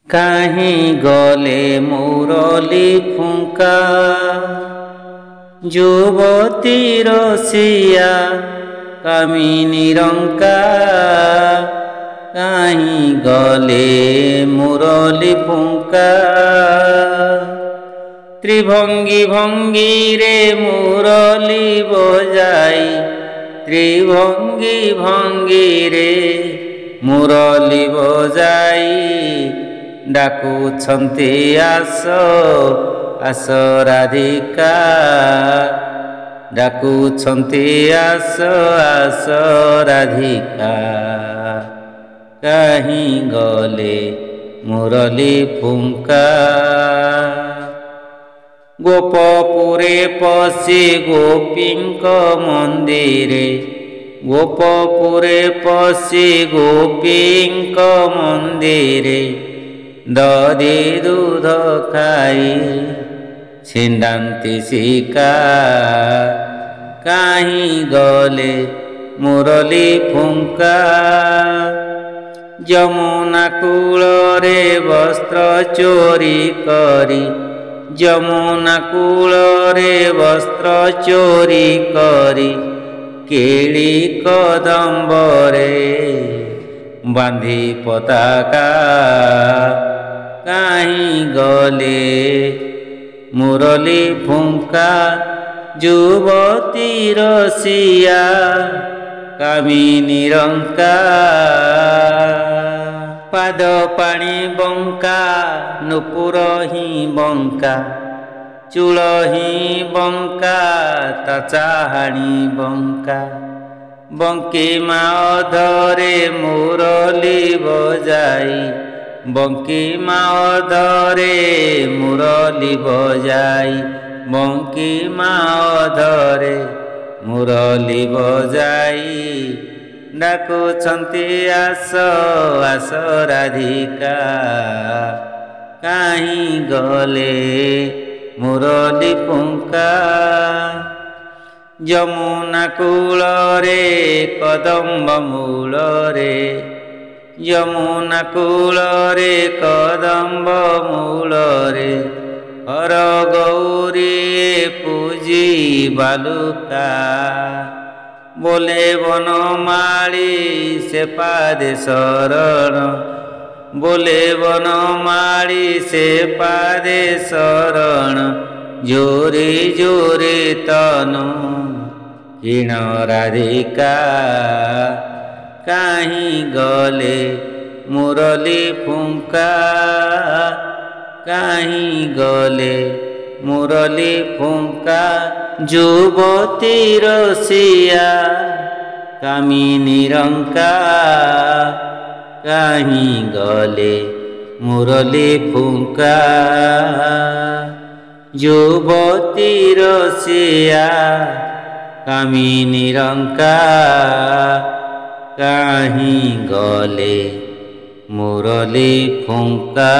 କାହିଁ ଗଲେ ମୁରଲି ଫୁଙ୍କା ଯୁବତୀ ରସିଆ କାମିନୀ ରଙ୍କା। କାହିଁ ଗଲେ ମୁରଲି ଫୁଙ୍କା ତ୍ରିଭଙ୍ଗୀ ଭଙ୍ଗୀରେ ମୁରଲି ବଜାଇ ତ୍ରିଭଙ୍ଗୀ ଭଙ୍ଗୀରେ ମୁରଲି ବଜାଇ ଡାକୁଛନ୍ତି ଆସ ଆସ ରାଧିକା। ଡାକୁଛନ୍ତି ଆସ ଆସ ରାଧିକା। କାହିଁ ଗଲେ ମୁରଲି ଫୁଙ୍କା ଗୋପପୁରେ ପଶି ଗୋପୀଙ୍କ ମନ୍ଦିରେ ଗୋପପୁରେ ପଶି ଗୋପୀଙ୍କ ମନ୍ଦିରେ ଦଧି ଦୁଧ ଖାଇ ଛିଣ୍ଡାନ୍ତି ଶିକା। କାହିଁ ଗଲେ ମୁରଲି ଫୁଙ୍କା ଯମୁନା କୂଳରେ ବସ୍ତ୍ର ଚୋରି କରି ଯମୁନା କୂଳରେ ବସ୍ତ୍ର ଚୋରି କରି କେଳି କଦମ୍ବରେ ବାନ୍ଧି ପତାକା। କାହିଁ ଗଲେ ମୁରଲି ଫୁଙ୍କା ଯୁବତୀ ରସିଆ କାମିନୀ ରଙ୍କା। ପାଦ ପାଣି ବଙ୍କା ନୂପୁର ହିଁ ବଙ୍କା ଚୂଳ ହିଁ ବଙ୍କା ତା ଚାହାଣି ବଙ୍କା। ବଙ୍କି ମା ଅଧରେ ମୁରଲି ବଜାଇ ବଙ୍କି ମା ଅଧରେ ମୁରଲି ବଜାଇ ବଙ୍କି ମା ଅଧରେ ମୁରଲି ବଜାଇ ଡାକୁଛନ୍ତି ଆସ ଆସ ରାଧିକା। କାହିଁ ଗଲେ ମୁରଲି ଫୁଙ୍କା ଯମୁନା କୂଳରେ କଦମ୍ବ ମୂଳରେ ଯମୁନା କୂଳରେ କଦମ୍ବ ମୂଳରେ ହର ଗୌରୀ ପୂଜି ବାଲୁକା। ବୋଲେ ବନମାଳୀ ସେ ପାଦେ ଶରଣ ବୋଲେ ବନମାଳୀ ସେ ପାଦେ ଶରଣ ଜୋରେ ଜୋରେ ତନୁ କିଣ ରାଧିକା। କାହିଁ ଗଲେ ମୁରଲି ଫୁଙ୍କା କାହିଁ ଗଲେ ମୁରଲି ଫୁଙ୍କା ଯୁବତୀ ରସିଆ କାମିନୀ ରଙ୍କା। କାହିଁ ଗଲେ ମୁରଲି ଫୁଙ୍କା ଯୁବତୀ ରସିଆ କାମିନୀ ରଙ୍କା। କାହିଁ ଗଲେ ମୁରଲି ଫୁଙ୍କା।